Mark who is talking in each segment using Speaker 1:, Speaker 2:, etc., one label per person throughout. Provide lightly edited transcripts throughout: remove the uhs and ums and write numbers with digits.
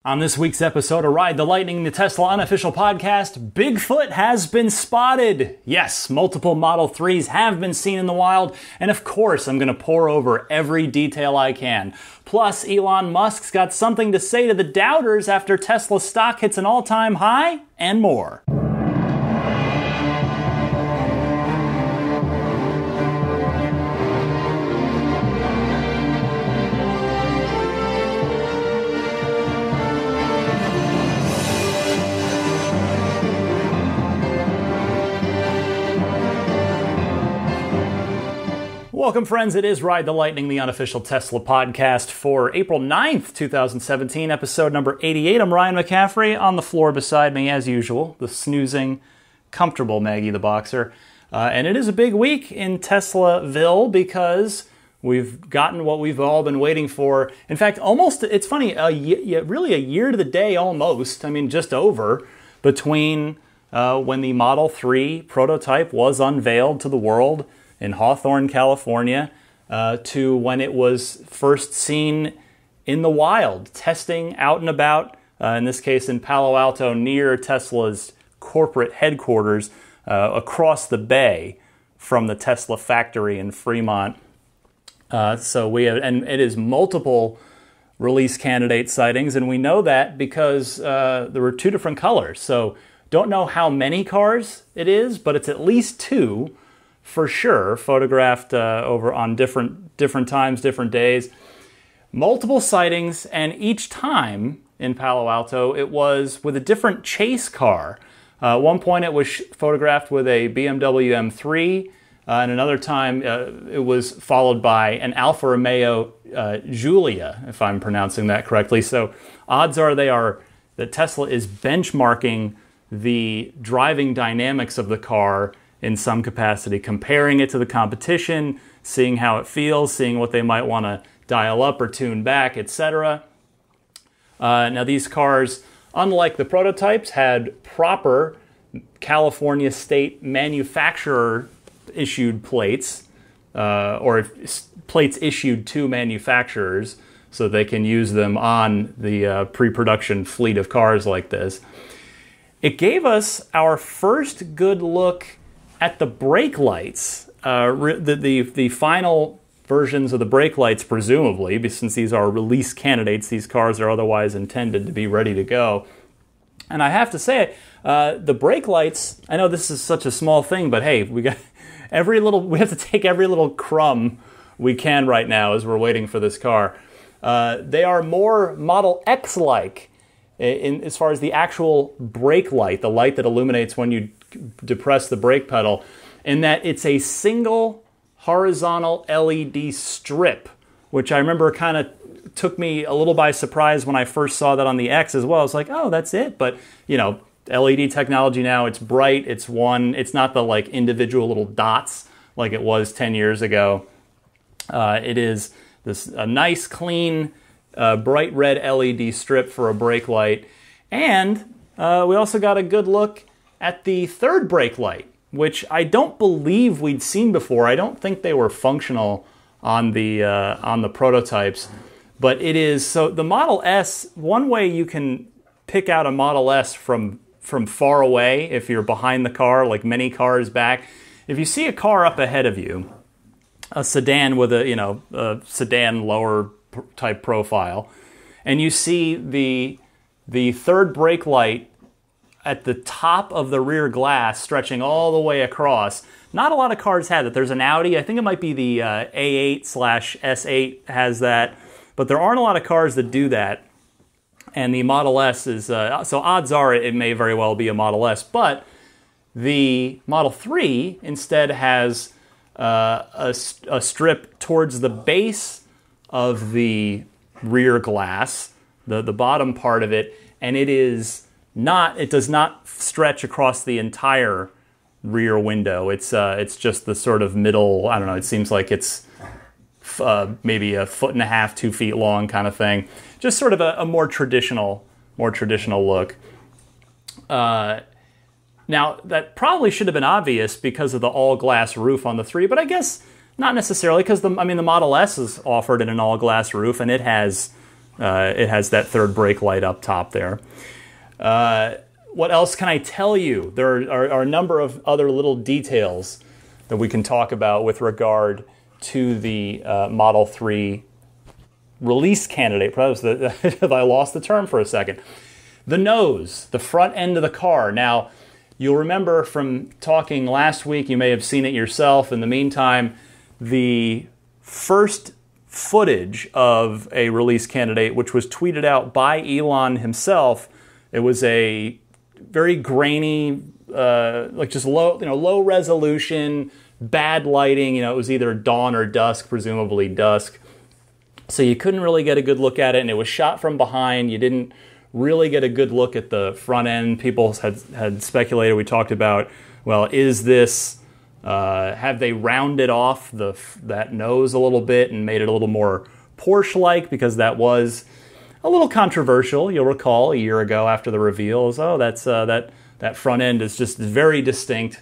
Speaker 1: On this week's episode of Ride the Lightning, the Tesla unofficial podcast, Bigfoot has been spotted. Yes, multiple Model 3s have been seen in the wild, and of course I'm going to pour over every detail I can. Plus, Elon Musk's got something to say to the doubters after Tesla stock hits an all-time high, and more. Welcome, friends. It is Ride the Lightning, the unofficial Tesla podcast for April 9th, 2017, episode number 88. I'm Ryan McCaffrey. On the floor beside me, as usual, the snoozing, comfortable Maggie the Boxer. And it is a big week in Teslaville because we've gotten what we've all been waiting for. In fact, almost, it's funny, really a year to the day almost, just over, between when the Model 3 prototype was unveiled to the world in Hawthorne, California, to when it was first seen in the wild, testing out and about, in this case in Palo Alto, near Tesla's corporate headquarters, across the bay from the Tesla factory in Fremont. So we have, and it is multiple release candidate sightings, and we know that because there were two different colors. So don't know how many cars it is, but it's at least two, for sure, photographed over on different times, different days. Multiple sightings, and each time in Palo Alto, it was with a different chase car. At one point, it was photographed with a BMW M3, and another time, it was followed by an Alfa Romeo Giulia, if I'm pronouncing that correctly. So odds are that Tesla is benchmarking the driving dynamics of the car in some capacity, comparing it to the competition, seeing how it feels, seeing what they might want to dial up or tune back, etc. Now these cars, unlike the prototypes, had proper California state manufacturer issued plates, or plates issued to manufacturers so they can use them on the pre-production fleet of cars like this. It gave us our first good look at the brake lights, the final versions of the brake lights, presumably, since these are release candidates, these cars are otherwise intended to be ready to go. And I have to say, the brake lights, I know this is such a small thing, but hey, we have to take every little crumb we can right now as we're waiting for this car. They are more Model X-like as far as the actual brake light, the light that illuminates when you depress the brake pedal, in that it's a single horizontal LED strip, which I remember kind of took me a little by surprise when I first saw that on the X as well. I was like, oh, that's it. But, LED technology now, it's bright, it's not the individual little dots like it was 10 years ago. It is a nice, clean, bright red LED strip for a brake light. And we also got a good look at the third brake light, which I don't believe we'd seen before. I don't think they were functional on the prototypes, but it is. So the Model S, one way you can pick out a Model S from far away, if you're behind the car, like many cars back, if you see a car up ahead of you, a sedan with a sedan lower type profile, and you see the third brake light at the top of the rear glass stretching all the way across. Not a lot of cars have that. There's an Audi, I think it might be the A8/S8 has that, but there aren't a lot of cars that do that. And the Model S is, so odds are it may very well be a Model S, but the Model 3 instead has a strip towards the base of the rear glass, the bottom part of it, and it does not stretch across the entire rear window. It's just the sort of middle, I don't know, it seems like it's maybe 1.5 feet, 2 feet long kind of thing. Just sort of a more traditional look. Now, that probably should have been obvious because of the all-glass roof on the 3, but I guess not necessarily, because the Model S is offered in an all-glass roof, and it has It has that third brake light up top there. What else can I tell you? There are a number of other little details that we can talk about with regard to the Model 3 release candidate. I lost the term for a second. The nose, the front end of the car. Now, you'll remember from talking last week, you may have seen it yourself. In the meantime, the first footage of a release candidate, which was tweeted out by Elon himself, it was a very grainy, like just low resolution, bad lighting. It was either dawn or dusk, presumably dusk. So you couldn't really get a good look at it, and it was shot from behind. You didn't really get a good look at the front end. People had speculated. We talked about, well, is this, have they rounded off that nose a little bit and made it a little more Porsche-like? Because that was a little controversial. You'll recall a year ago after the reveal, that front end is just very distinct.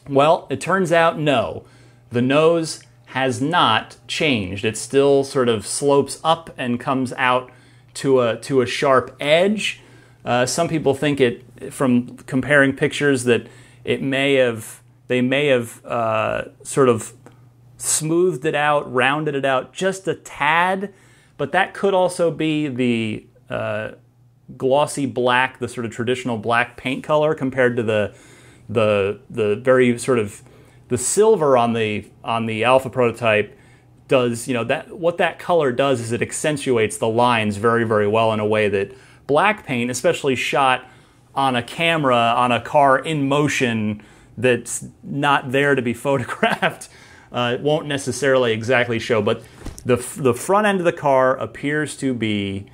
Speaker 1: Well, it turns out no. The nose has not changed. It still sort of slopes up and comes out to a sharp edge. Some people think from comparing pictures, that they may have sort of smoothed it out, rounded it out just a tad, but that could also be the glossy black, the sort of traditional black paint color, compared to the very sort of the silver on the Alpha prototype. Does what that color does is it accentuates the lines very, very well in a way that black paint, especially shot on a camera on a car in motion that's not there to be photographed, won't necessarily exactly show. But the front end of the car appears to be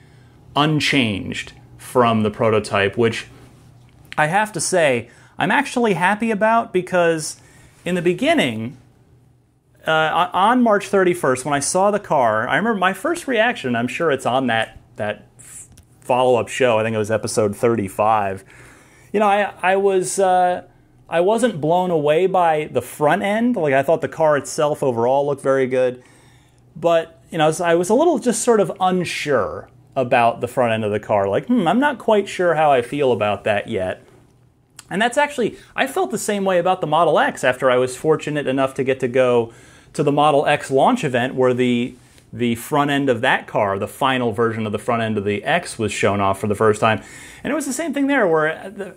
Speaker 1: unchanged from the prototype, which I have to say I'm actually happy about, because in the beginning, on March 31st, when I saw the car, I remember my first reaction, I'm sure it's on that follow-up show, I think it was episode 35. I wasn't blown away by the front end. Like, I thought the car itself overall looked very good. But, I was a little just sort of unsure about the front end of the car. Like, I'm not quite sure how I feel about that yet. And that's actually, I felt the same way about the Model X after I was fortunate enough to get to go to the Model X launch event, where the front end of that car, the final version of the front end of the X, was shown off for the first time. And it was the same thing there, where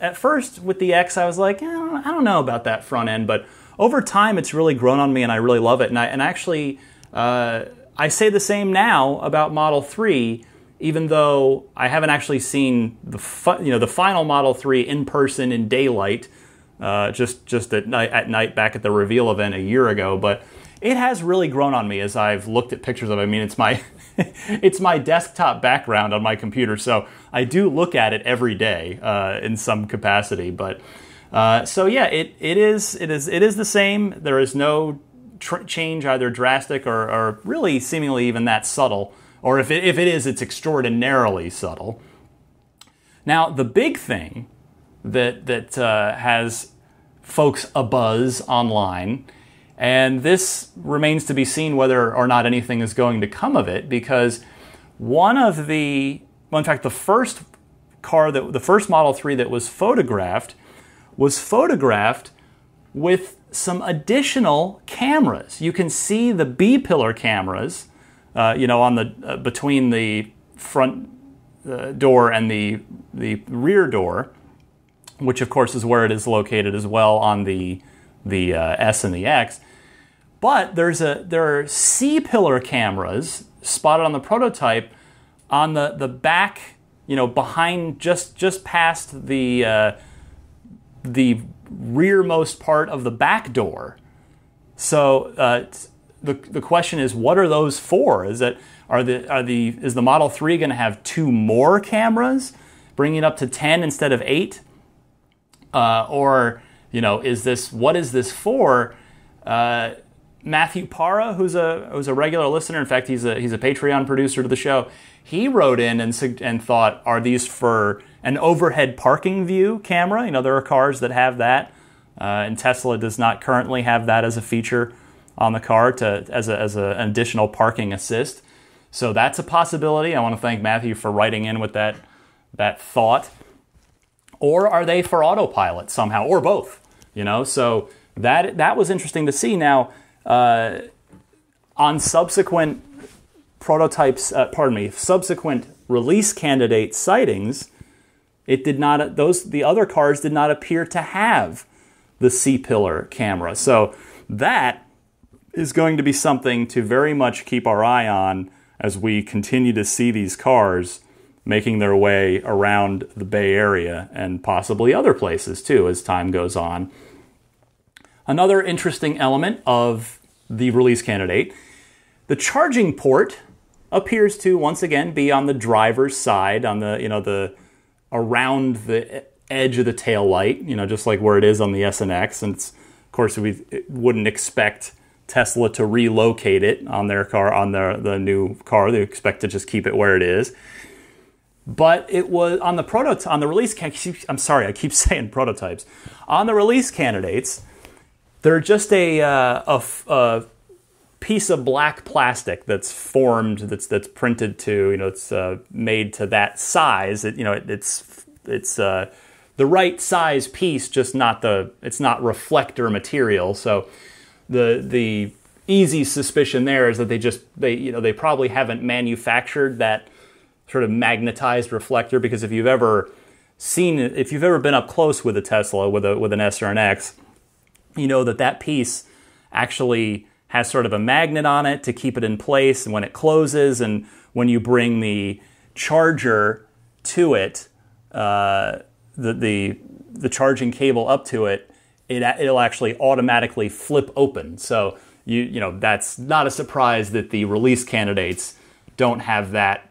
Speaker 1: at first with the X I was like, I don't know about that front end, but over time it's really grown on me and I really love it. And actually, I say the same now about Model 3, even though I haven't actually seen the final Model 3 in person in daylight, just at night back at the reveal event a year ago. But it has really grown on me as I've looked at pictures of it. I mean, it's my it's my desktop background on my computer, so I do look at it every day in some capacity. But so yeah, it is the same. There is no change, either drastic or really seemingly even that subtle. Or if it is, it's extraordinarily subtle. Now, the big thing that has folks abuzz online, and this remains to be seen whether or not anything is going to come of it, because the first Model 3 that was photographed with some additional cameras. You can see the B-pillar cameras, on the between the front door and the rear door, which of course is where it is located as well on the S and the X. But there are C-pillar cameras spotted on the prototype on the back, behind just past the rearmost part of the back door. So the question is, what are those for? Is the Model 3 going to have 2 more cameras, bringing it up to 10 instead of 8? What is this for? Matthew Para, who's a regular listener, in fact he's a Patreon producer to the show, he wrote in and thought, are these for an overhead parking view camera? There are cars that have that, and Tesla does not currently have that as a feature on the car as an additional parking assist. So that's a possibility. I want to thank Matthew for writing in with that thought. Or are they for autopilot somehow, or both? So that was interesting to see. Now, on subsequent subsequent release candidate sightings, the other cars did not appear to have the C-pillar camera. So that is going to be something to very much keep our eye on as we continue to see these cars making their way around the Bay Area and possibly other places too as time goes on. Another interesting element of the release candidate, the charging port appears to once again be on the driver's side, on the around the edge of the tail light, just like where it is on the SNX. And of course, we wouldn't expect Tesla to relocate it on their car, on the new car. They expect to just keep it where it is. But it was on the release. I'm sorry, I keep saying prototypes. On the release candidates, they're just a piece of black plastic that's formed, that's printed to, it's made to that size. It's the right size piece, just it's not reflector material. So the easy suspicion there is that they probably haven't manufactured that sort of magnetized reflector, because if you've ever been up close with a Tesla with an S or an X, you know that piece actually has sort of a magnet on it to keep it in place, and when it closes, and when you bring the charger to it, the charging cable up to it, it'll actually automatically flip open. So that's not a surprise that the release candidates don't have that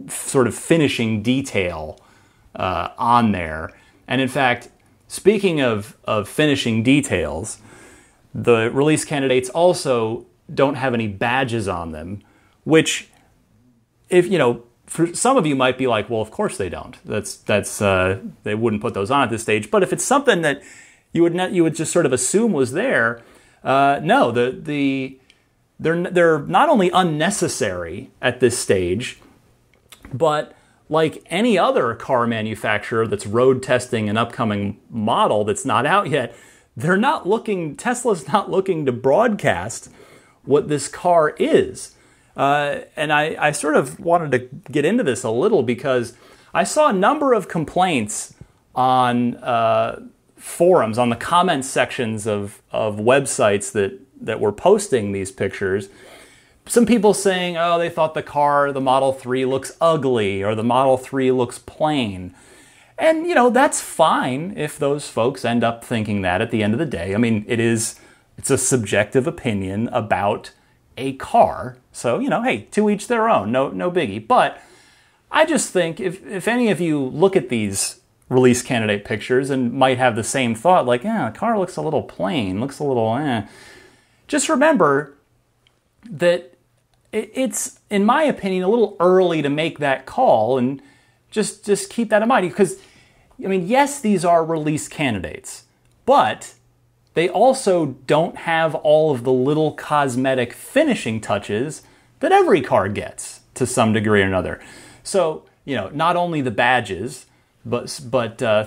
Speaker 1: sort of finishing detail on there. And in fact, speaking of finishing details, the release candidates also don't have any badges on them, which, for some of you might be like, well, of course they don't. They wouldn't put those on at this stage. But if it's something that you would just sort of assume was there, no, they're not only unnecessary at this stage, but like any other car manufacturer that's road testing an upcoming model that's not out yet, Tesla's not looking to broadcast what this car is. And I sort of wanted to get into this a little because I saw a number of complaints on forums, on the comment sections of websites that were posting these pictures. Some people saying, oh, they thought the Model 3 looks ugly, or the Model 3 looks plain. And, that's fine if those folks end up thinking that at the end of the day. I mean, it's a subjective opinion about a car. So, hey, to each their own, no biggie. But I just think if any of you look at these release candidate pictures and might have the same thought, like, the car looks a little plain, looks a little, just remember that it's, in my opinion, a little early to make that call, and just keep that in mind. Because, yes, these are release candidates, but they also don't have all of the little cosmetic finishing touches that every car gets to some degree or another. So, not only the badges, but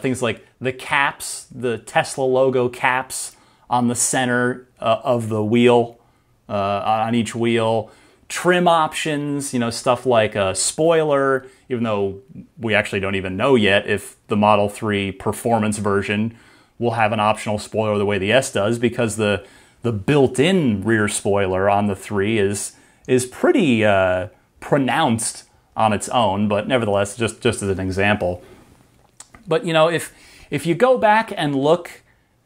Speaker 1: things like the caps, the Tesla logo caps on the center of the wheel, on each wheel, trim options, stuff like a spoiler, even though we actually don't even know yet if the Model 3 performance version will have an optional spoiler the way the S does, because the built-in rear spoiler on the 3 is pretty pronounced on its own, but nevertheless, just as an example. But, if you go back and look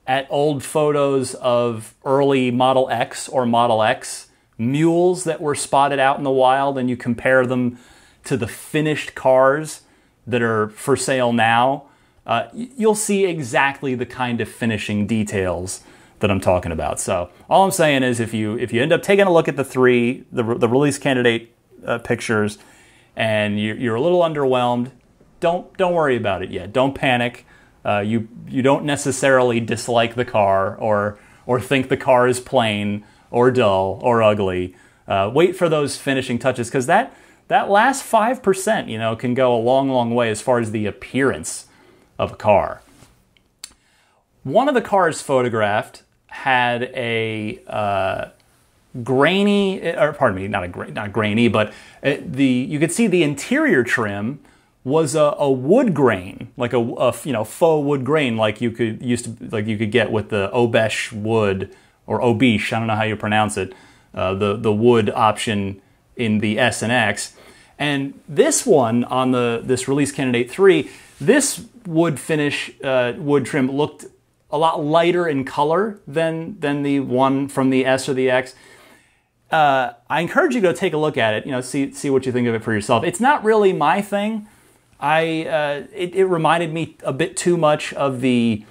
Speaker 1: at old photos of early Model X or Model X mules that were spotted out in the wild, and you compare them to the finished cars that are for sale now, you'll see exactly the kind of finishing details that I'm talking about. So all I'm saying is, if you end up taking a look at the release candidate pictures, and you're a little underwhelmed, don't worry about it yet. Don't panic. You don't necessarily dislike the car or think the car is plain or dull or ugly. Wait for those finishing touches, because that that last 5%, can go a long, long way as far as the appearance of a car. One of the cars photographed had a grainy, or pardon me, not grainy, but you could see the interior trim was a wood grain, like a faux wood grain, like you could get with the Obesh wood or Obish, I don't know how you pronounce it, the wood option in the S and X. And this one on this release candidate 3, this wood finish wood trim looked a lot lighter in color than the one from the S or the X. I encourage you to go take a look at it, see what you think of it for yourself. It's not really my thing. It reminded me a bit too much of the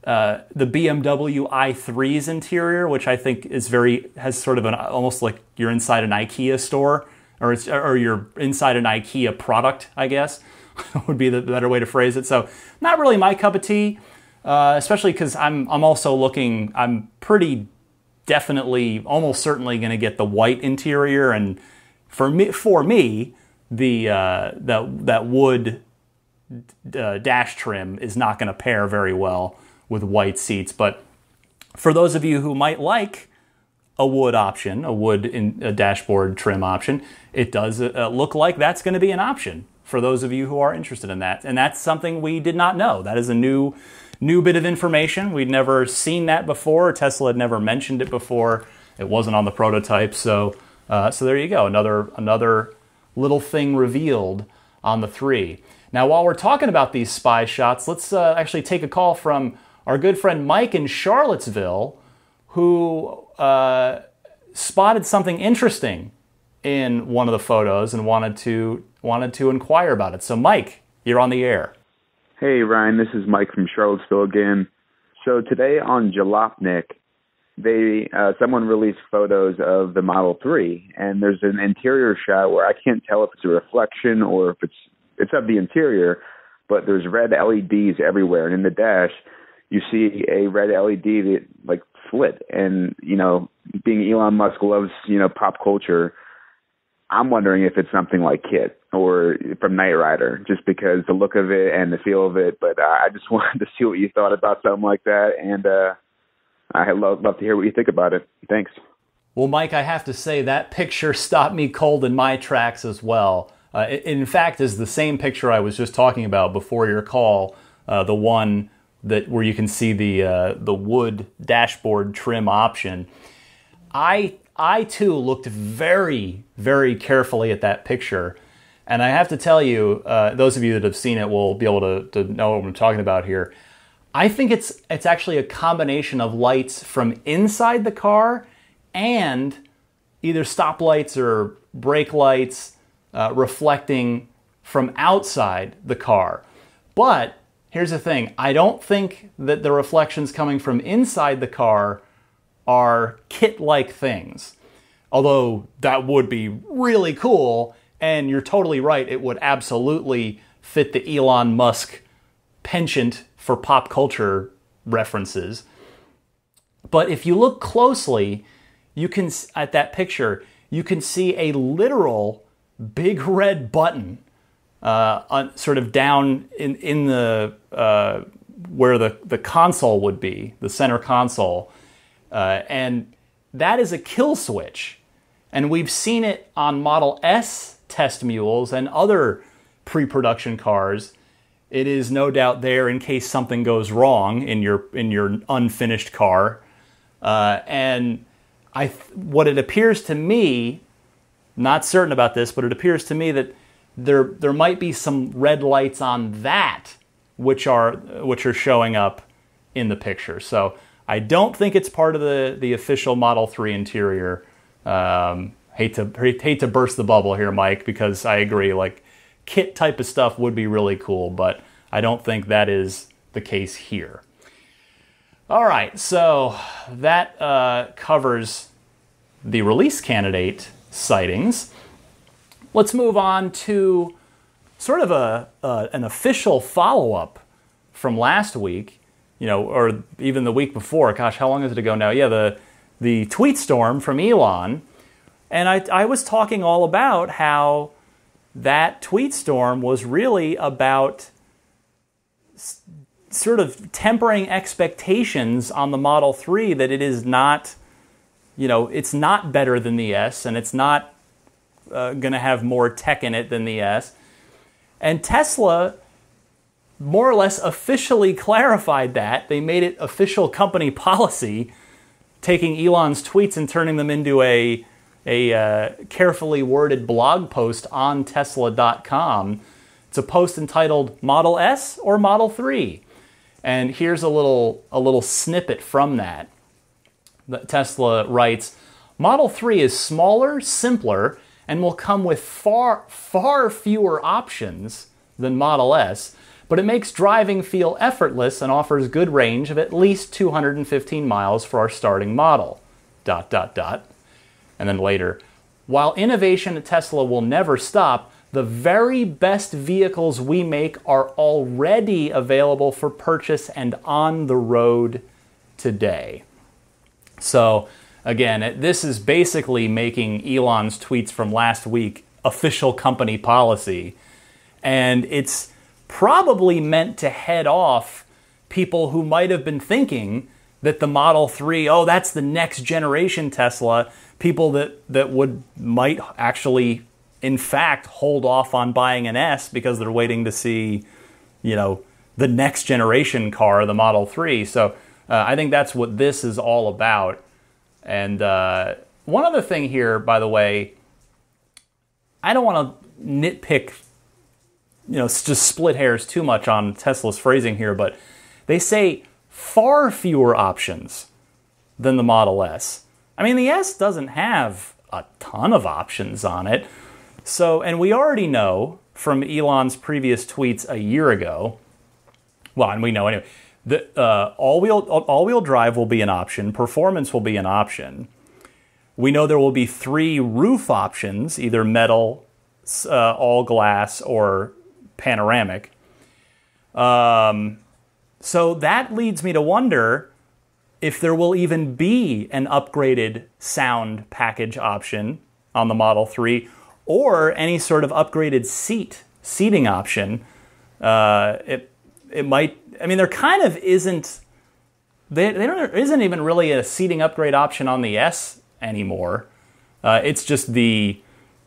Speaker 1: BMW i3's interior, which I think has sort of almost like you're inside an IKEA store, or you're inside an IKEA product, I guess, would be the better way to phrase it. So not really my cup of tea, especially because I'm pretty definitely, almost certainly going to get the white interior, and for me, that wood dash trim is not going to pair very well with white seats. But for those of you who might like a wood option, a dashboard trim option, it does look like that's going to be an option for those of you who are interested in that. And that's something we did not know. That is a new bit of information. We'd never seen that before. Tesla had never mentioned it before. It wasn't on the prototype. So there you go. Another little thing revealed on the 3. Now, while we're talking about these spy shots, let's actually take a call from our good friend Mike in Charlottesville, who spotted something interesting in one of the photos and wanted to inquire about it. So, Mike, you're on the air.
Speaker 2: Hey, Ryan, this is Mike from Charlottesville again. So today on Jalopnik, someone released photos of the Model 3, and there's an interior shot where I can't tell if it's a reflection or if it's of the interior, but there's red LEDs everywhere, and in the dash, you see a red LED that, like, slit. And, being Elon Musk loves, pop culture, I'm wondering if it's something like Kit or from Knight Rider, just because the look of it and the feel of it. But I just wanted to see what you thought about something like that, and I'd love to hear what you think about it. Thanks.
Speaker 1: Well, Mike, I have to say that picture stopped me cold in my tracks as well. It, in fact, is the same picture I was just talking about before your call, the one where you can see the wood dashboard trim option. I too looked very, very carefully at that picture, and I have to tell you, those of you that have seen it will be able to know what I'm talking about here. I think it's actually a combination of lights from inside the car and either stoplights or brake lights reflecting from outside the car. But here's the thing, I don't think that the reflections coming from inside the car are Kit-like things. Although that would be really cool, and you're totally right, it would absolutely fit the Elon Musk penchant for pop culture references. But if you look closely, at that picture, you can see a literal big red button sort of down in the where the console would be, the center console. And that is a kill switch. And we've seen it on Model S test mules and other pre-production cars. It is no doubt there in case something goes wrong in your unfinished car. And what it appears to me, not certain about this, but it appears to me that there might be some red lights on that which are showing up in the picture. So I don't think it's part of the official Model 3 interior. Hate to burst the bubble here, Mike, because I agree, like, Kit type of stuff would be really cool, but I don't think that is the case here. All right, so that covers the release candidate sightings. Let's move on to sort of an official follow-up from last week, or even the week before. Gosh, how long is it ago now? Yeah, the tweet storm from Elon. And I was talking all about how that tweet storm was really about sort of tempering expectations on the Model 3 that it is not, it's not better than the S, and it's not going to have more tech in it than the S. And Tesla more or less officially clarified that. They made it official company policy, taking Elon's tweets and turning them into a carefully worded blog post on Tesla.com. It's a post entitled Model S or Model 3. And here's a little snippet from that. Tesla writes, Model 3 is smaller, simpler, and will come with far fewer options than Model S, but it makes driving feel effortless and offers good range of at least 215 miles for our starting model. ... And then later, while innovation at Tesla will never stop, the very best vehicles we make are already available for purchase and on the road today. So, again, this is basically making Elon's tweets from last week official company policy. And it's probably meant to head off people who might have been thinking that the Model 3, that's the next generation Tesla. People that might actually, in fact, hold off on buying an S because they're waiting to see, the next generation car, the Model 3. So I think that's what this is all about. And one other thing here, by the way, I don't want to nitpick, just split hairs too much on Tesla's phrasing here, but they say far fewer options than the Model S. I mean, the S doesn't have a ton of options on it. So, and we already know from Elon's previous tweets a year ago, well, and we know anyway, that all-wheel drive will be an option, performance will be an option. We know there will be 3 roof options, either metal, all glass, or panoramic. So that leads me to wonder if there will even be an upgraded sound package option on the Model 3, or any sort of upgraded seating option. It might. I mean, there kind of isn't. There isn't even really a seating upgrade option on the S anymore. It's just the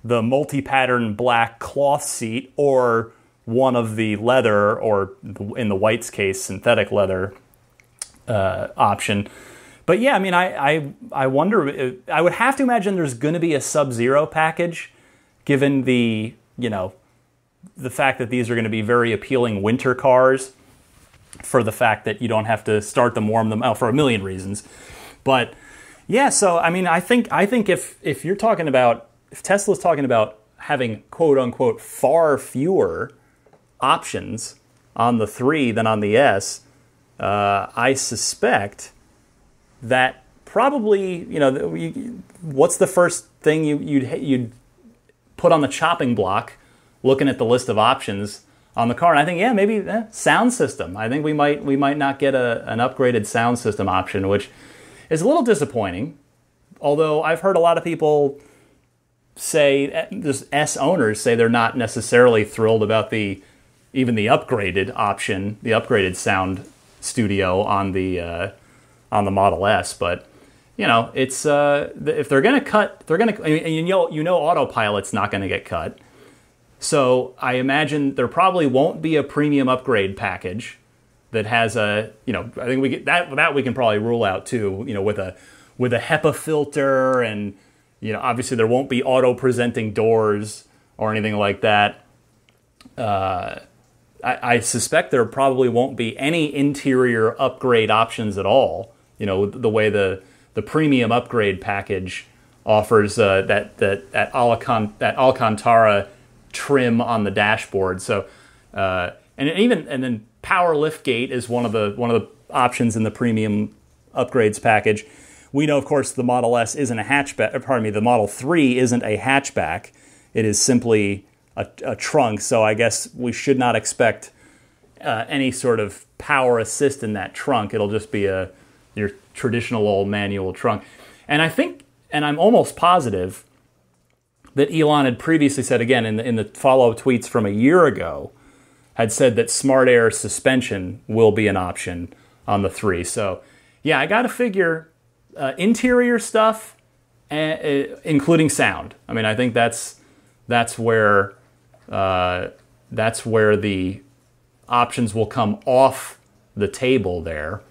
Speaker 1: multi-pattern black cloth seat, or one of the leather, or in the White's case, synthetic leather option. But yeah, I mean, I wonder. I would have to imagine there's going to be a Sub-Zero package, given the fact that these are going to be very appealing winter cars, for the fact that you don't have to start them, warm them out, for a million reasons. But yeah, so I mean, I think if you're talking about, if Tesla's talking about having quote unquote far fewer options on the 3 than on the S, I suspect that probably, what's the first thing you'd put on the chopping block looking at the list of options on the car? And I think, yeah, maybe sound system. I think we might not get an upgraded sound system option, which is a little disappointing. Although I've heard a lot of people say, just S owners say, they're not necessarily thrilled about even the upgraded option, the upgraded sound studio on the Model S. But it's if they're going to cut, they're going to. Autopilot's not going to get cut. So I imagine there probably won't be a premium upgrade package that has I think we get that we can probably rule out too. With a HEPA filter, and obviously there won't be auto presenting doors or anything like that. I suspect there probably won't be any interior upgrade options at all. The way the premium upgrade package offers that Alcantara trim on the dashboard. So and then power lift gate is one of the options in the premium upgrades package. We know, of course, the Model S isn't a hatchback. Pardon me, the Model 3 isn't a hatchback. It is simply a trunk. So I guess we should not expect any sort of power assist in that trunk. It'll just be your traditional old manual trunk. And I think, and I'm almost positive, that Elon had previously said, again, in the follow-up tweets from a year ago, had said that smart air suspension will be an option on the 3. So, yeah, I got to figure interior stuff, including sound. I mean, I think that's where the options will come off the table there,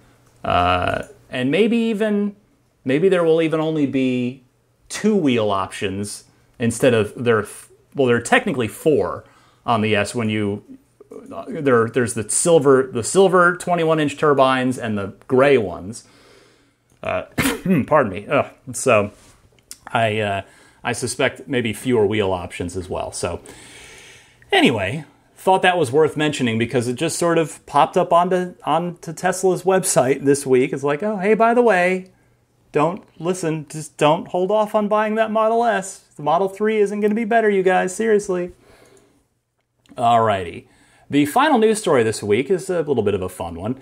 Speaker 1: and maybe there will even only be 2-wheel options instead of there are technically 4 on the S when there's the silver 21-inch turbines and the gray ones. Pardon me. So I suspect maybe fewer wheel options as well. So anyway, thought that was worth mentioning because it just sort of popped up onto Tesla's website this week. It's like, oh, hey, by the way, just don't hold off on buying that Model S. The Model 3 isn't going to be better, you guys. Seriously. Alrighty. The final news story this week is a little bit of a fun one.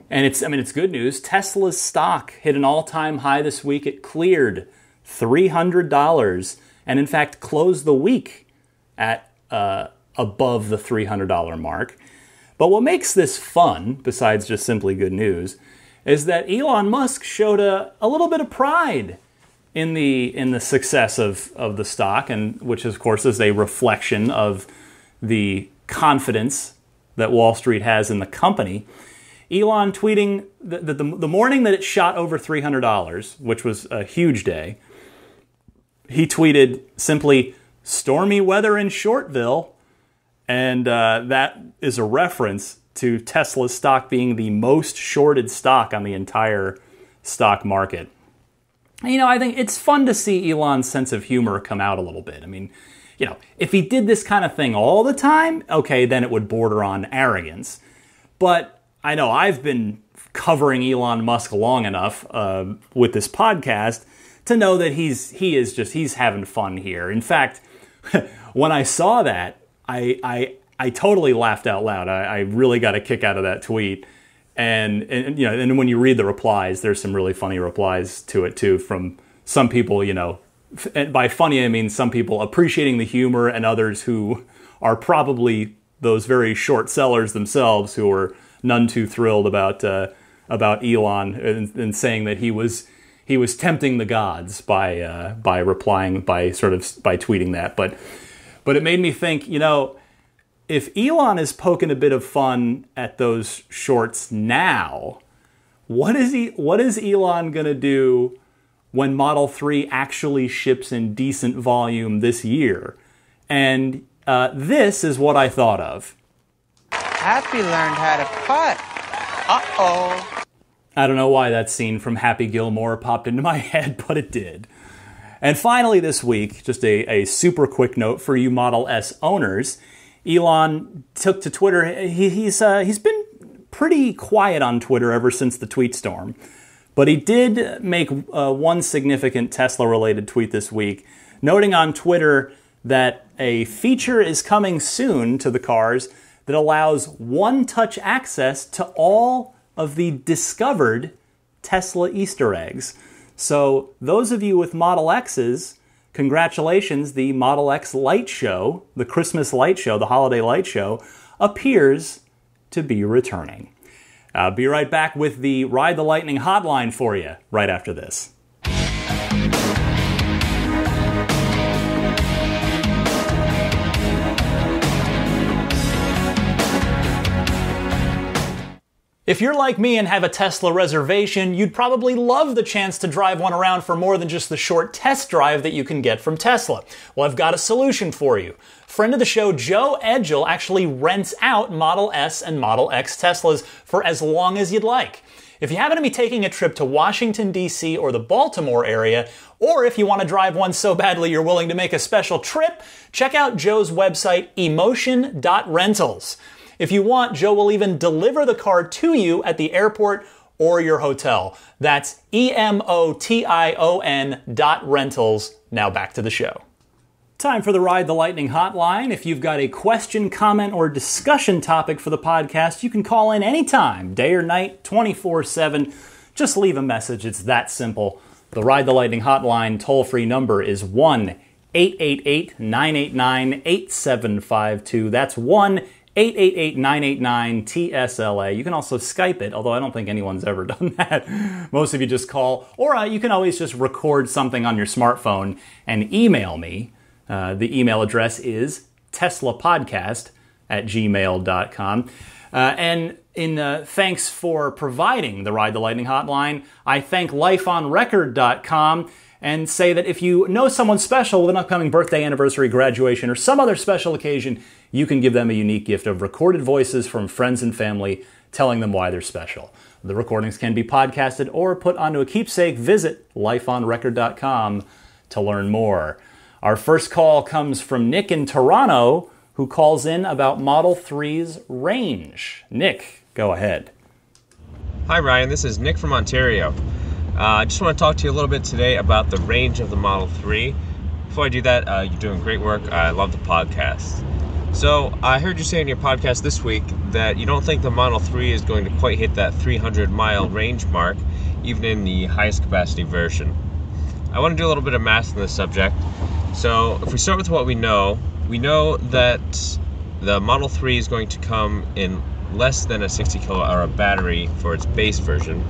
Speaker 1: And it's good news. Tesla's stock hit an all-time high this week. It cleared $300 and, in fact, closed the week at above the $300 mark. But what makes this fun, besides just simply good news, is that Elon Musk showed a little bit of pride in the success of the stock, and which, of course, is a reflection of the confidence that Wall Street has in the company. Elon tweeting the morning that it shot over $300, which was a huge day, he tweeted simply, "Stormy weather in Shortville," and that is a reference to Tesla's stock being the most shorted stock on the entire stock market. I think it's fun to see Elon's sense of humor come out a little bit. I mean, if he did this kind of thing all the time, okay, then it would border on arrogance. But I know I've been covering Elon Musk long enough with this podcast to know that he's having fun here. In fact, when I saw that, I totally laughed out loud. I really got a kick out of that tweet. And when you read the replies, there's some really funny replies to it too from some people, and by funny I mean some people appreciating the humor and others who are probably those very short sellers themselves who are none too thrilled about Elon and saying that he was tempting the gods by tweeting that. But it made me think, if Elon is poking a bit of fun at those shorts now, what is Elon going to do when Model 3 actually ships in decent volume this year? And this is what I thought of.
Speaker 3: Happy learned how to putt. Uh-oh.
Speaker 1: I don't know why that scene from Happy Gilmore popped into my head, but it did. And finally this week, just a super quick note for you Model S owners. Elon took to Twitter. He's been pretty quiet on Twitter ever since the tweet storm. But he did make one significant Tesla-related tweet this week, noting on Twitter that a feature is coming soon to the cars that allows one-touch access to all of the discovered Tesla Easter eggs. So those of you with Model X's, congratulations, the Model X Light Show, the Christmas Light Show, the Holiday Light Show, appears to be returning. I'll be right back with the Ride the Lightning hotline for you right after this. If you're like me and have a Tesla reservation, you'd probably love the chance to drive one around for more than just the short test drive that you can get from Tesla. Well, I've got a solution for you. Friend of the show, Joe Edgel, actually rents out Model S and Model X Teslas for as long as you'd like. If you happen to be taking a trip to Washington, D.C. or the Baltimore area, or if you want to drive one so badly you're willing to make a special trip, check out Joe's website, emotion.rentals. If you want, Joe will even deliver the car to you at the airport or your hotel. That's emotion.rentals. Now back to the show. Time for the Ride the Lightning hotline. If you've got a question, comment, or discussion topic for the podcast, you can call in anytime, day or night, 24/7. Just leave a message. It's that simple. The Ride the Lightning hotline toll-free number is 1 1-888-989-8752. That's 1-888-989-TSLA. You can also Skype it, although I don't think anyone's ever done that. Most of you just call, or you can always just record something on your smartphone and email me. The email address is teslapodcast@gmail.com. And in thanks for providing the Ride the Lightning hotline, I thank lifeonrecord.com and say that if you know someone special with an upcoming birthday, anniversary, graduation, or some other special occasion, you can give them a unique gift of recorded voices from friends and family telling them why they're special. The recordings can be podcasted or put onto a keepsake. Visit lifeonrecord.com to learn more. Our first call comes from Nick in Toronto, who calls in about Model 3's range. Nick, go ahead.
Speaker 4: Hi Ryan, this is Nick from Ontario. I just want to talk to you a little bit today about the range of the Model 3. Before I do that, you're doing great work. I love the podcast. So I heard you say in your podcast this week that you don't think the Model 3 is going to quite hit that 300-mile range mark, even in the highest capacity version. I want to do a little bit of math on this subject. So if we start with what we know that the Model 3 is going to come in less than a 60 kilowatt-hour battery for its base version.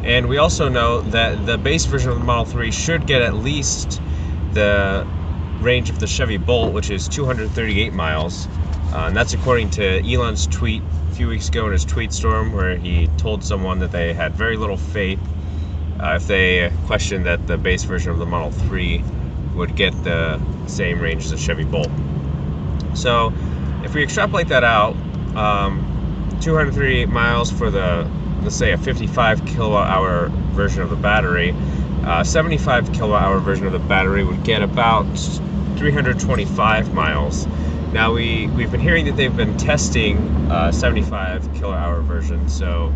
Speaker 4: And we also know that the base version of the Model 3 should get at least the range of the Chevy Bolt, which is 238 miles. And that's according to Elon's tweet a few weeks ago in his tweet storm, where he told someone that they had very little faith if they questioned that the base version of the Model 3 would get the same range as the Chevy Bolt. So if we extrapolate that out, 238 miles for the, let's say, a 55 kilowatt hour version of the battery, 75 kilowatt hour version of the battery would get about 325 miles. Now we've been hearing that they've been testing 75 kilowatt hour version, so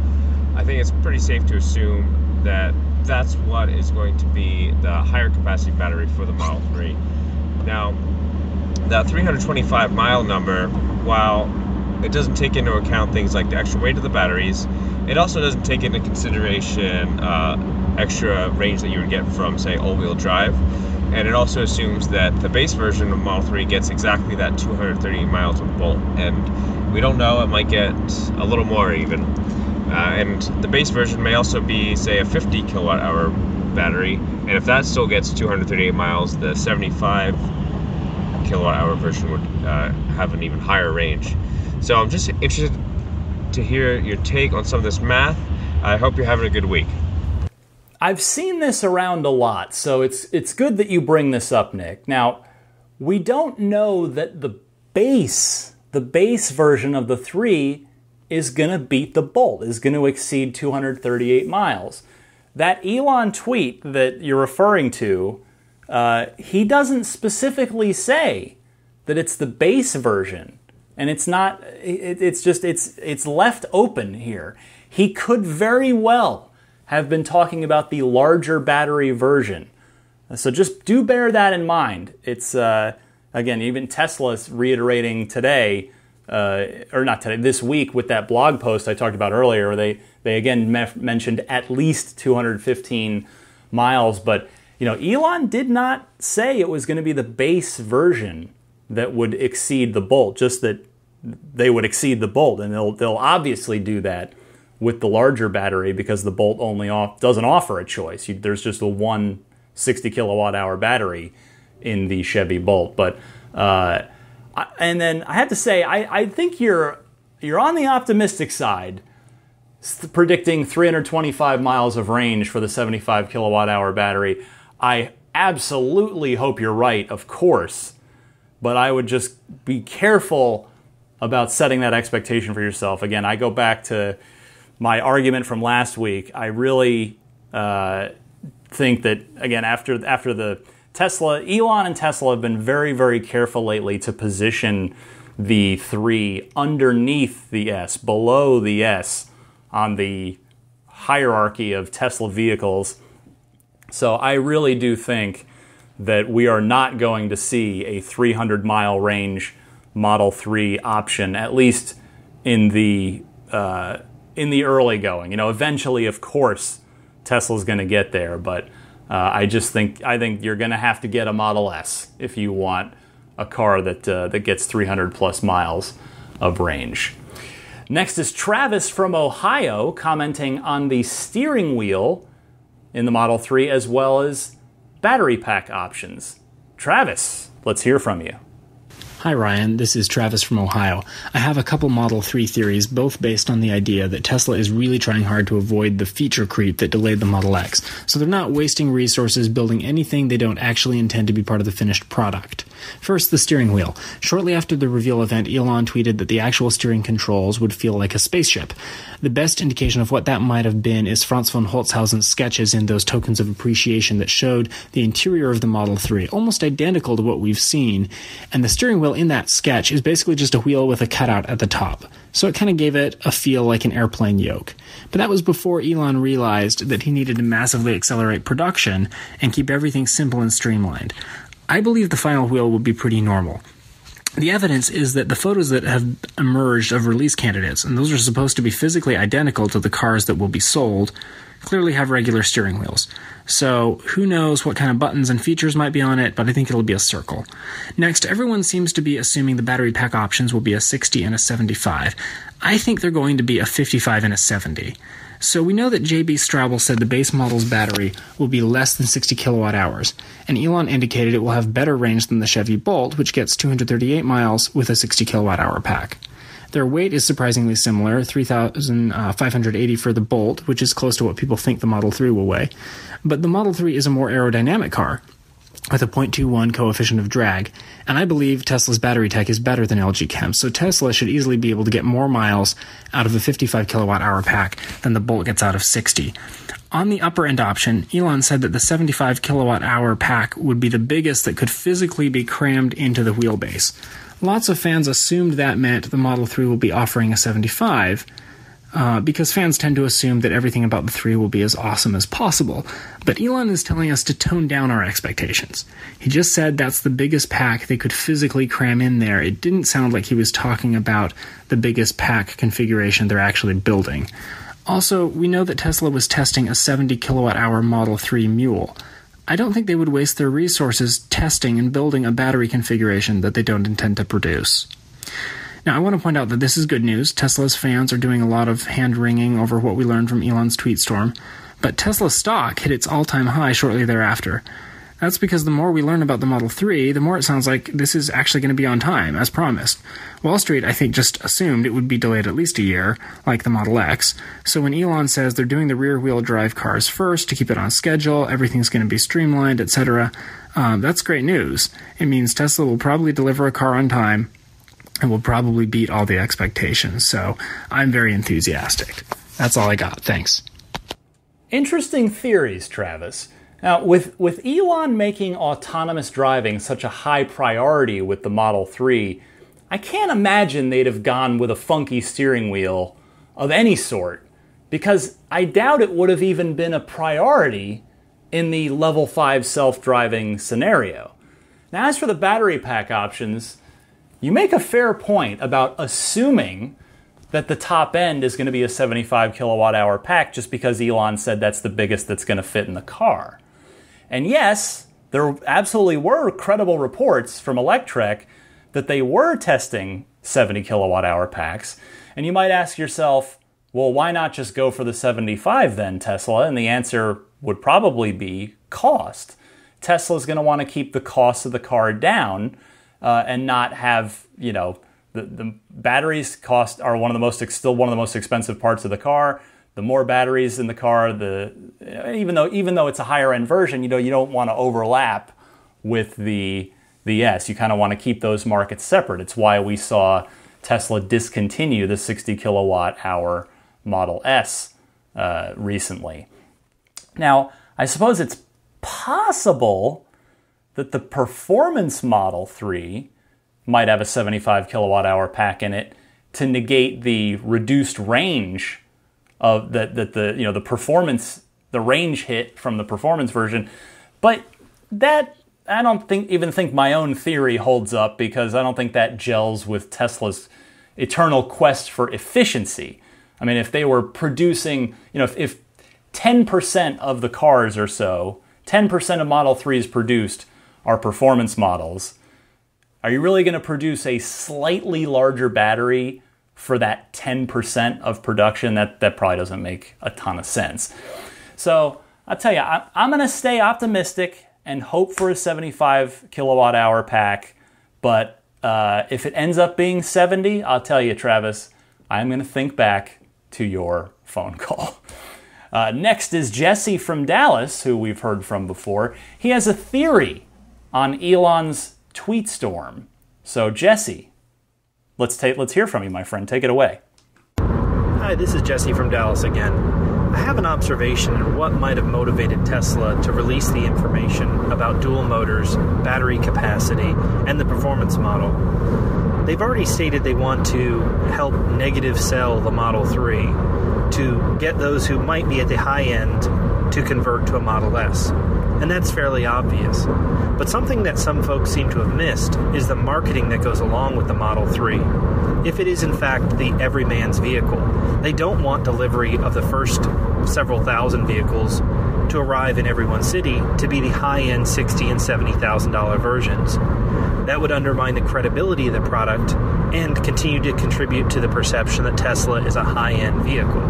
Speaker 4: I think it's pretty safe to assume that that's what is going to be the higher capacity battery for the Model 3. Now, that 325 mile number, while it doesn't take into account things like the extra weight of the batteries, it also doesn't take into consideration extra range that you would get from, say, all-wheel drive. And it also assumes that the base version of Model 3 gets exactly that 230 miles with Bolt. And we don't know, it might get a little more even. And the base version may also be, say, a 50 kilowatt hour battery. And if that still gets 238 miles, the 75 kilowatt hour version would have an even higher range. So I'm just interested to hear your take on some of this math. I hope you're having a good week.
Speaker 1: I've seen this around a lot, so it's good that you bring this up, Nick. Now, we don't know that the base version of the 3 is going to beat the Bolt, is going to exceed 238 miles. That Elon tweet that you're referring to, he doesn't specifically say that it's the base version. And it's not, it's left open here. He could very well have been talking about the larger battery version. So just do bear that in mind. It's, again, even Tesla's reiterating today, or not today, this week with that blog post I talked about earlier, where they again mentioned at least 215 miles. But, Elon did not say it was going to be the base version that would exceed the Bolt, just that they would exceed the Bolt. And they'll obviously do that with the larger battery, because the Bolt doesn't offer a choice. There's just a 160 kilowatt hour battery in the Chevy Bolt. But and then I have to say, I think you're on the optimistic side, predicting 325 miles of range for the 75 kilowatt hour battery. I absolutely hope you're right, of course, but I would just be careful about setting that expectation for yourself. Again, I go back to my argument from last week. I really think that, again, after the Tesla, Elon and Tesla have been very, very careful lately to position the 3 underneath the S, below the S on the hierarchy of Tesla vehicles. So I really do think that we are not going to see a 300-mile range Model 3 option, at least in the early going. Eventually, of course, Tesla's going to get there, but I think you're going to have to get a Model S if you want a car that gets 300 plus miles of range. Next is Travis from Ohio commenting on the steering wheel in the Model 3 as well as battery pack options. Travis, let's hear from you.
Speaker 5: Hi Ryan, this is Travis from Ohio. I have a couple Model 3 theories, both based on the idea that Tesla is really trying hard to avoid the feature creep that delayed the Model X, so they're not wasting resources building anything they don't actually intend to be part of the finished product. First, the steering wheel. Shortly after the reveal event, Elon tweeted that the actual steering controls would feel like a spaceship. The best indication of what that might have been is Franz von Holzhausen's sketches in those tokens of appreciation that showed the interior of the Model 3, almost identical to what we've seen, and the steering wheel in that sketch is basically just a wheel with a cutout at the top. So it kind of gave it a feel like an airplane yoke. But that was before Elon realized that he needed to massively accelerate production and keep everything simple and streamlined. I believe the final wheel will be pretty normal. The evidence is that the photos that have emerged of release candidates, and those are supposed to be physically identical to the cars that will be sold, clearly have regular steering wheels. So who knows what kind of buttons and features might be on it, but I think it'll be a circle. Next, everyone seems to be assuming the battery pack options will be a 60 and a 75. I think they're going to be a 55 and a 70. So we know that J.B. Straubel said the base model's battery will be less than 60 kilowatt hours, and Elon indicated it will have better range than the Chevy Bolt, which gets 238 miles with a 60 kilowatt hour pack. Their weight is surprisingly similar, 3,580 for the Bolt, which is close to what people think the Model 3 will weigh. But the Model 3 is a more aerodynamic car, with a 0.21 coefficient of drag, and I believe Tesla's battery tech is better than LG Chem, so Tesla should easily be able to get more miles out of a 55 kilowatt hour pack than the Bolt gets out of 60. On the upper end option, Elon said that the 75 kilowatt hour pack would be the biggest that could physically be crammed into the wheelbase. Lots of fans assumed that meant the Model 3 will be offering a 75, because fans tend to assume that everything about the 3 will be as awesome as possible. But Elon is telling us to tone down our expectations. He just said that's the biggest pack they could physically cram in there. It didn't sound like he was talking about the biggest pack configuration they're actually building. Also, we know that Tesla was testing a 70 kilowatt hour Model 3 Mule. I don't think they would waste their resources testing and building a battery configuration that they don't intend to produce. Now, I want to point out that this is good news. Tesla's fans are doing a lot of hand-wringing over what we learned from Elon's tweet storm, but Tesla stock hit its all-time high shortly thereafter. That's because the more we learn about the Model 3, the more it sounds like this is actually going to be on time, as promised. Wall Street, I think, just assumed it would be delayed at least a year, like the Model X. So when Elon says they're doing the rear-wheel drive cars first to keep it on schedule, everything's going to be streamlined, etc., that's great news. It means Tesla will probably deliver a car on time and will probably beat all the expectations. So I'm very enthusiastic. That's all I got. Thanks.
Speaker 1: Interesting theories, Travis. Now, with Elon making autonomous driving such a high priority with the Model 3, I can't imagine they'd have gone with a funky steering wheel of any sort, because I doubt it would have even been a priority in the Level 5 self-driving scenario. Now, as for the battery pack options, you make a fair point about assuming that the top end is going to be a 75 kilowatt hour pack just because Elon said that's the biggest that's going to fit in the car. And yes, there absolutely were credible reports from Electrek that they were testing 70 kilowatt hour packs. And you might ask yourself, well, why not just go for the 75 then, Tesla? And the answer would probably be cost. Tesla's going to want to keep the cost of the car down and not have, the batteries cost are still one of the most expensive parts of the car. The more batteries in the car, even though it's a higher end version, you don't want to overlap with the S. You kind of want to keep those markets separate. It's why we saw Tesla discontinue the 60 kilowatt hour Model S recently. Now, I suppose it's possible that the performance Model 3 might have a 75 kilowatt hour pack in it to negate the reduced range of the performance, the range hit from the performance version. But that, I don't think my own theory holds up, because I don't think that gels with Tesla's eternal quest for efficiency. I mean, if they were producing, if 10% of the cars or so, 10% of Model 3s produced are performance models. Are you really going to produce a slightly larger battery for that 10% of production? That probably doesn't make a ton of sense. So I'll tell you, I'm going to stay optimistic and hope for a 75 kilowatt hour pack. But if it ends up being 70, I'll tell you, Travis, I'm going to think back to your phone call. Next is Jesse from Dallas, who we've heard from before. He has a theory on Elon's tweet storm. So Jesse, let's hear from you, my friend. Take it away.
Speaker 6: Hi, this is Jesse from Dallas again. I have an observation on what might have motivated Tesla to release the information about dual motors, battery capacity, and the performance model. They've already stated they want to help negative sell the Model 3 to get those who might be at the high end to convert to a Model S. And that's fairly obvious. But something that some folks seem to have missed is the marketing that goes along with the Model 3. If it is in fact the everyman's vehicle, they don't want delivery of the first several thousand vehicles to arrive in everyone's city to be the high-end $60,000 and $70,000 versions. That would undermine the credibility of the product and continue to contribute to the perception that Tesla is a high-end vehicle.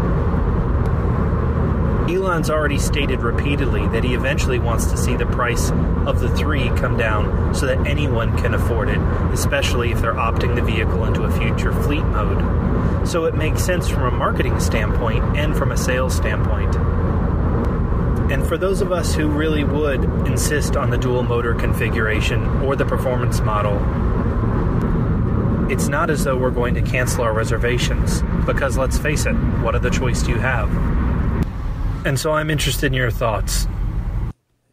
Speaker 6: Elon's already stated repeatedly that he eventually wants to see the price of the 3 come down so that anyone can afford it, especially if they're opting the vehicle into a future fleet mode. So it makes sense from a marketing standpoint and from a sales standpoint. And for those of us who really would insist on the dual motor configuration or the performance model, it's not as though we're going to cancel our reservations, because let's face it, what other choice do you have? And so I'm interested in your thoughts.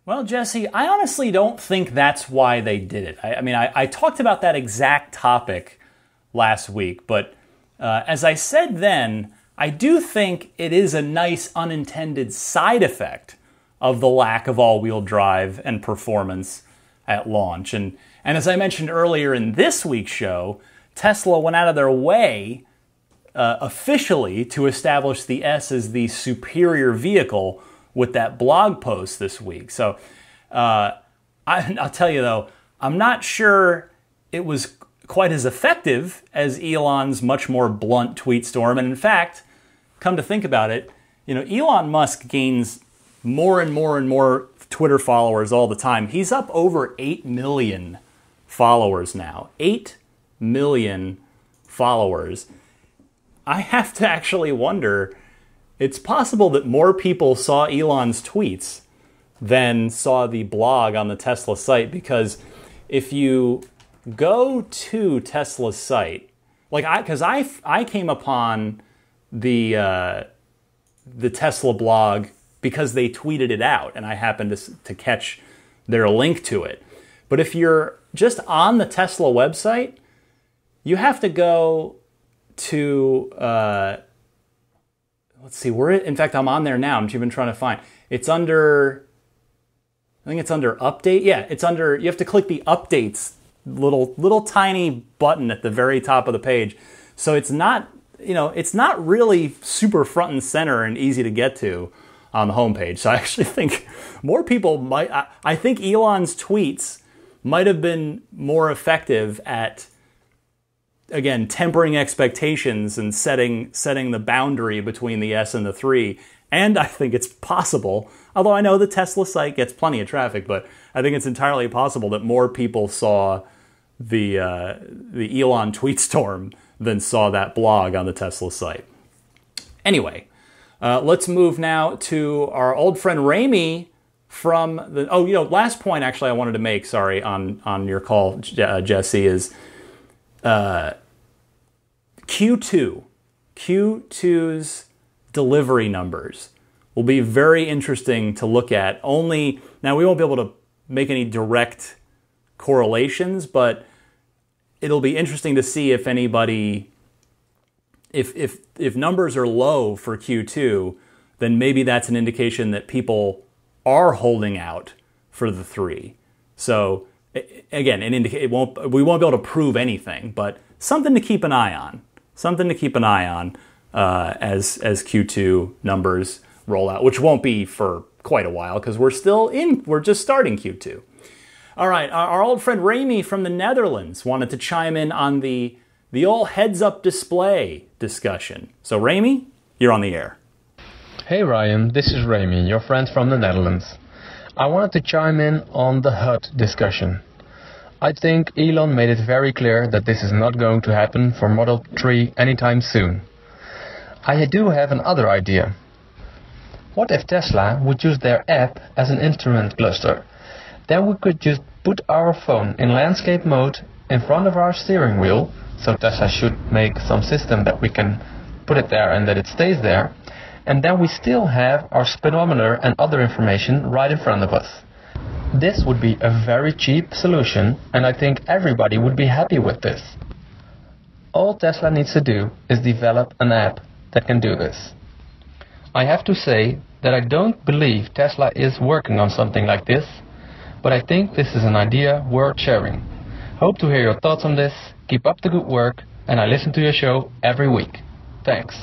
Speaker 1: Well, Jesse, I honestly don't think that's why they did it. I talked about that exact topic last week, but as I said then, I do think it is a nice unintended side effect of the lack of all-wheel drive and performance at launch. And as I mentioned earlier in this week's show, Tesla went out of their way officially to establish the S as the superior vehicle with that blog post this week. So I'll tell you though, I'm not sure it was quite as effective as Elon's much more blunt tweet storm. And in fact, come to think about it, Elon Musk gains more and more and more Twitter followers all the time. He's up over 8 million followers now. 8 million followers. I have to actually wonder, it's possible that more people saw Elon's tweets than saw the blog on the Tesla site, because if you go to Tesla's site, because I came upon the Tesla blog because they tweeted it out, and I happened to catch their link to it. But if you're just on the Tesla website, you have to go to, let's see, in fact, I'm on there now. I'm even trying to find. It's under, I think it's under update. Yeah, it's under, you have to click the updates little tiny button at the very top of the page. So it's not, it's not really super front and center and easy to get to on the homepage. So I actually think more people might, I think Elon's tweets might have been more effective at, again, tempering expectations and setting the boundary between the S and the 3. And I think it's possible, although I know the Tesla site gets plenty of traffic, but I think it's entirely possible that more people saw the Elon tweet storm than saw that blog on the Tesla site. Anyway, let's move now to our old friend Rami from the... last point actually I wanted to make, sorry, on your call, Jesse, is... Q2's delivery numbers will be very interesting to look at. Now, we won't be able to make any direct correlations, but it'll be interesting to see if anybody, if numbers are low for Q2, then maybe that's an indication that people are holding out for the 3. So again, we won't be able to prove anything, but something to keep an eye on. As Q2 numbers rollout, which won't be for quite a while because we're just starting Q2. All right, our old friend Ramy from the Netherlands wanted to chime in on the old heads-up display discussion. So Ramy, you're on the air.
Speaker 7: Hey Ryan, this is Ramy, your friend from the Netherlands. I wanted to chime in on the HUD discussion. I think Elon made it very clear that this is not going to happen for Model 3 anytime soon. I do have another idea. What if Tesla would use their app as an instrument cluster? Then we could just put our phone in landscape mode in front of our steering wheel, so Tesla should make some system that we can put it there and that it stays there, and then we still have our speedometer and other information right in front of us. This would be a very cheap solution, and I think everybody would be happy with this. All Tesla needs to do is develop an app that can do this. I have to say that I don't believe Tesla is working on something like this, but I think this is an idea worth sharing. Hope to hear your thoughts on this. Keep up the good work, and I listen to your show every week. Thanks.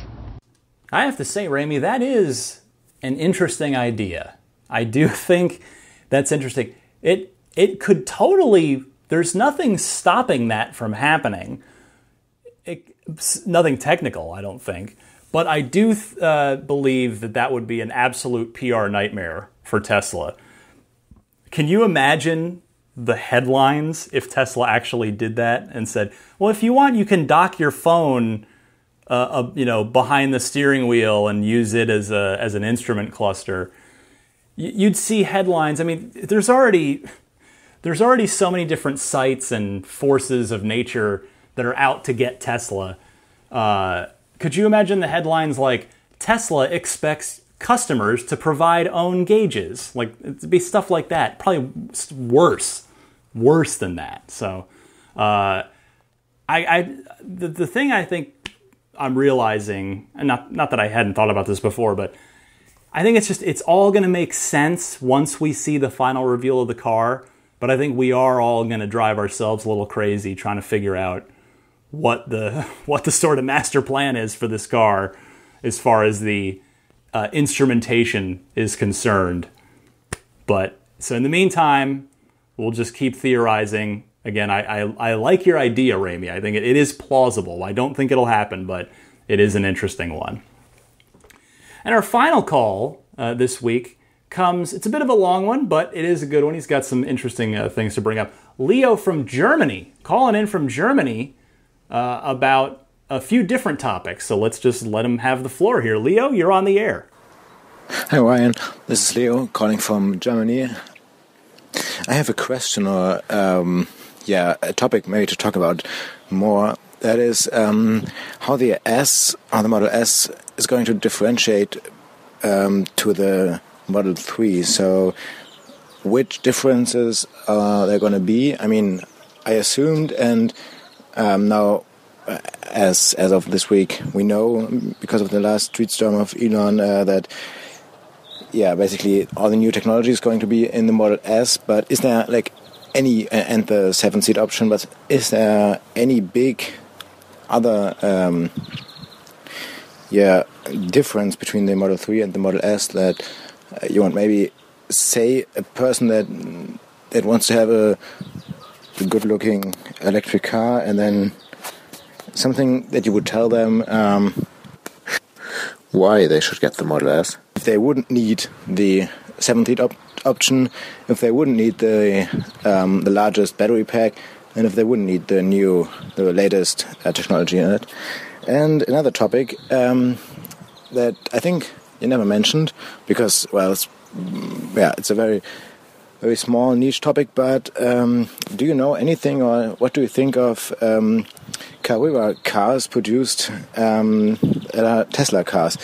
Speaker 1: I have to say, Ramy, that is an interesting idea. I do think that's interesting. It could totally, there's nothing stopping that from happening. Nothing technical, I don't think. But I do believe that would be an absolute PR nightmare for Tesla. Can you imagine the headlines if Tesla actually did that and said, well, if you want, you can dock your phone behind the steering wheel and use it as an instrument cluster? You'd see headlines. I mean, there's already so many different sites and forces of nature that are out to get Tesla. Could you imagine the headlines like, Tesla expects customers to provide own gauges? Like, it'd be stuff like that. Probably worse than that. So, the thing I think I'm realizing, and not that I hadn't thought about this before, but I think it's all going to make sense once we see the final reveal of the car. But I think we are all going to drive ourselves a little crazy trying to figure out what the sort of master plan is for this car as far as the instrumentation is concerned. But so in the meantime, we'll just keep theorizing. Again, I like your idea, Ramy. I think it is plausible. I don't think it'll happen, but it is an interesting one. And our final call this week comes, it's a bit of a long one, but it is a good one. He's got some interesting things to bring up. Leo from Germany, calling in from Germany about a few different topics. So let's just let him have the floor here. Leo, you're on the air.
Speaker 8: Hi Ryan, this is Leo calling from Germany. I have a question or a topic maybe to talk about more. That is how the Model S is going to differentiate to the Model 3. So which differences are there going to be? I mean, I assumed, and now as of this week, we know because of the last tweet storm of Elon that basically all the new technology is going to be in the Model S. But is there any, and the 7-seat option, but is there any big other difference between the Model 3 and the Model S that you want maybe say a person that wants to have a good-looking electric car, and then something that you would tell them why they should get the Model S? If they wouldn't need the 7-seat option, if they wouldn't need the largest battery pack, and if they wouldn't need the latest technology in it. And another topic that I think you never mentioned, because it's a very, very small niche topic, but do you know anything, or what do you think of Carrera cars produced Tesla cars?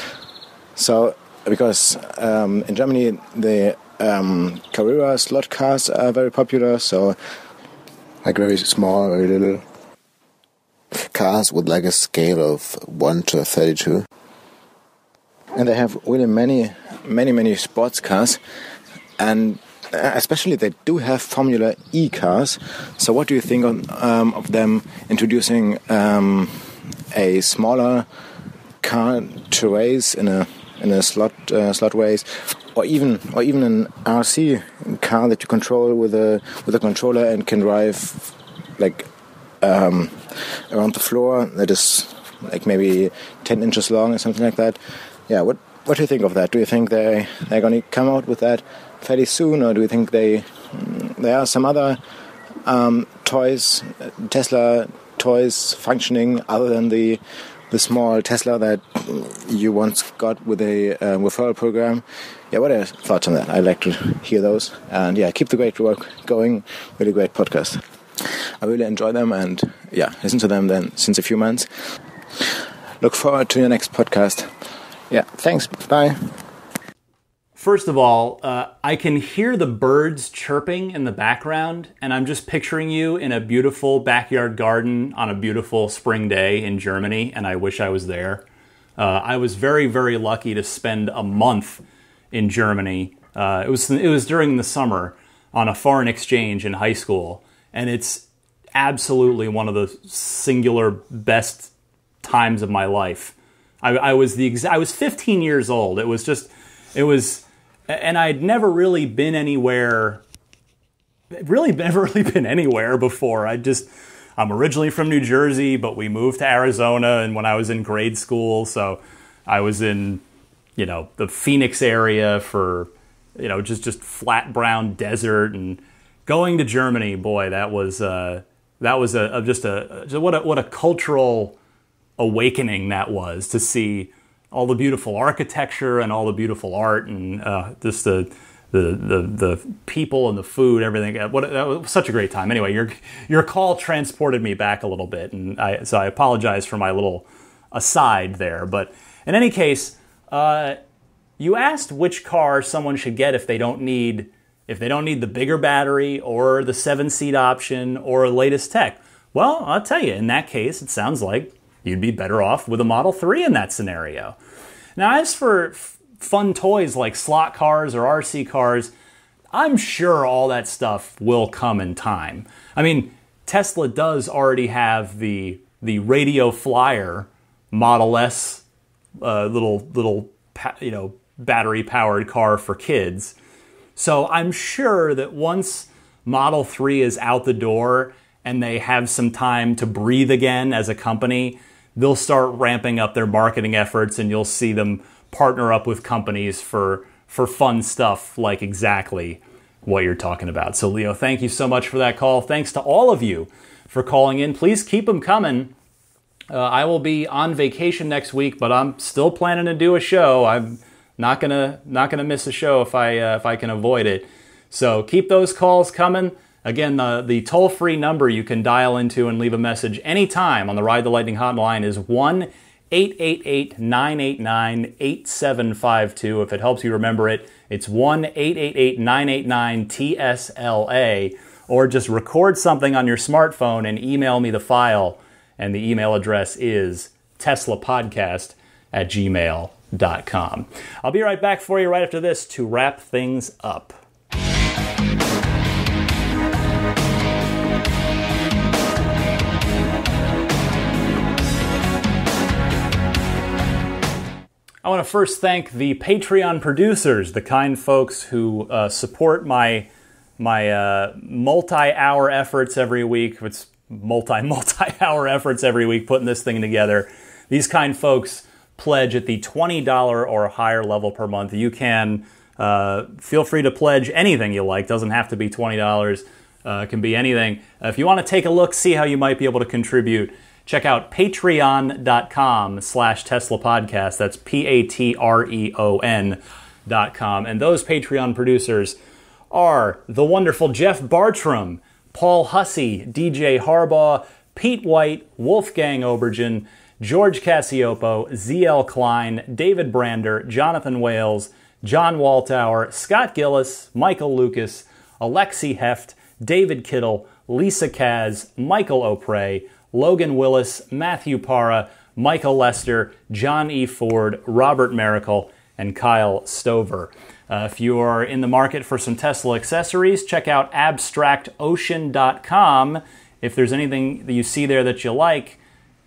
Speaker 8: So, because in Germany the Carrera slot cars are very popular, so very small, very little cars with a scale of 1 to 32. And they have really many sports cars, and especially they do have Formula E cars. So what do you think of them introducing a smaller car to race in a a slot ways, or even an RC car that you control with a controller and can drive like around the floor that is like maybe 10 inches long or something like that. Yeah, what do you think of that? Do you think they're going to come out with that fairly soon, or do you think there are some other toys, Tesla toys functioning other than the small Tesla that you once got with a referral program? Yeah, what are your thoughts on that? I'd like to hear those. And yeah, keep the great work going. Really great podcast. I really enjoy them, and yeah, listen to them then since a few months. Look forward to your next podcast. Yeah, thanks. Bye.
Speaker 1: First of all, I can hear the birds chirping in the background, and I'm just picturing you in a beautiful backyard garden on a beautiful spring day in Germany, and I wish I was there. I was very, very lucky to spend a month in Germany. It was during the summer on a foreign exchange in high school, and it's absolutely one of the singular best times of my life. I was 15 years old. It was, and I'd never really been anywhere. Never really been anywhere before. I'm originally from New Jersey, but we moved to Arizona, and when I was in grade school, so I was in, the Phoenix area for, just flat brown desert, and going to Germany, boy, what a cultural awakening that was, to see all the beautiful architecture and all the beautiful art, and just the people and the food, everything. That was such a great time. Anyway, your call transported me back a little bit, and so I apologize for my little aside there. But in any case, you asked which car someone should get if they don't need the bigger battery or the 7-seat option or latest tech. Well, I'll tell you, in that case, it sounds like you'd be better off with a Model 3 in that scenario. Now, as for fun toys like slot cars or RC cars, I'm sure all that stuff will come in time. I mean, Tesla does already have the Radio Flyer Model S little battery-powered car for kids. So I'm sure that once Model 3 is out the door and they have some time to breathe again as a company, they'll start ramping up their marketing efforts, and you'll see them partner up with companies for fun stuff like exactly what you're talking about. So, Leo, thank you so much for that call. Thanks to all of you for calling in. Please keep them coming. I will be on vacation next week, but I'm still planning to do a show. I'm not gonna miss a show if I can avoid it. So keep those calls coming. Again, the toll-free number you can dial into and leave a message anytime on the Ride the Lightning hotline is 1-888-989-8752. If it helps you remember it, it's 1-888-989-TSLA. Or just record something on your smartphone and email me the file. And the email address is teslapodcast@gmail.com. I'll be right back for you right after this to wrap things up. I want to first thank the Patreon producers, the kind folks who support my multi-hour efforts every week. It's multi-hour efforts every week putting this thing together. These kind folks pledge at the $20 or higher level per month. You can feel free to pledge anything you like. Doesn't have to be $20. It can be anything. If you want to take a look, see how you might be able to contribute, check out patreon.com/Tesla Podcast. That's Patreon.com. And those Patreon producers are the wonderful Jeff Bartram, Paul Hussey, DJ Harbaugh, Pete White, Wolfgang Obergen, George Cassiopo, ZL Klein, David Brander, Jonathan Wales, John Waltower, Scott Gillis, Michael Lucas, Alexi Heft, David Kittle, Lisa Kaz, Michael O'Prey, Logan Willis, Matthew Para, Michael Lester, John E. Ford, Robert Miracle, and Kyle Stover. If you are in the market for some Tesla accessories, check out abstractocean.com. If there's anything that you see there that you like,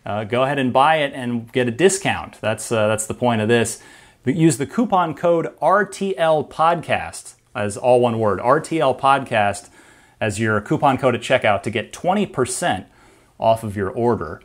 Speaker 1: go ahead and buy it and get a discount. That's the point of this. Use the coupon code RTL Podcast, as all one word, RTL Podcast, as your coupon code at checkout to get 20% off of your order.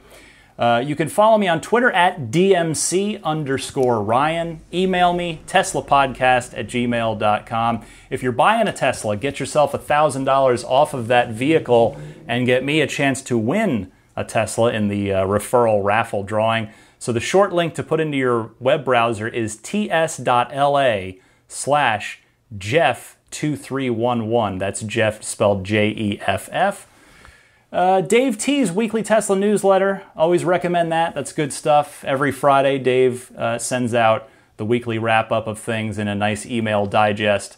Speaker 1: You can follow me on Twitter at DMC_Ryan. Email me, teslapodcast@gmail.com. If you're buying a Tesla, get yourself $1,000 off of that vehicle and get me a chance to win a Tesla in the referral raffle drawing. So the short link to put into your web browser is ts.la/Jeff2311. That's Jeff spelled Jeff. Dave T's weekly Tesla newsletter. Always recommend that. That's good stuff. Every Friday, Dave sends out the weekly wrap-up of things in a nice email digest.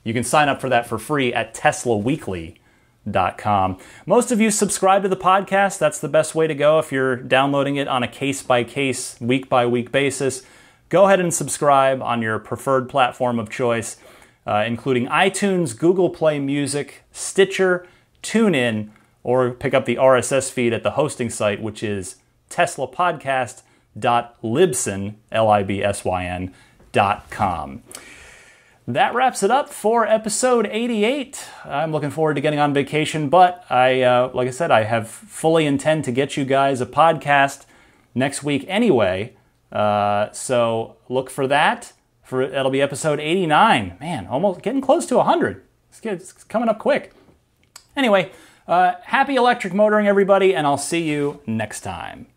Speaker 1: You can sign up for that for free at teslaweekly.com. Most of you subscribe to the podcast. That's the best way to go if you're downloading it on a case-by-case, week-by-week basis. Go ahead and subscribe on your preferred platform of choice, including iTunes, Google Play Music, Stitcher, TuneIn, or pick up the RSS feed at the hosting site, which is teslapodcast.libsyn.com. That wraps it up for episode 88. I'm looking forward to getting on vacation, but like I said, I have fully intend to get you guys a podcast next week anyway. So look for that. That'll be episode 89. Man, almost getting close to 100. It's coming up quick. Anyway, happy electric motoring, everybody, and I'll see you next time.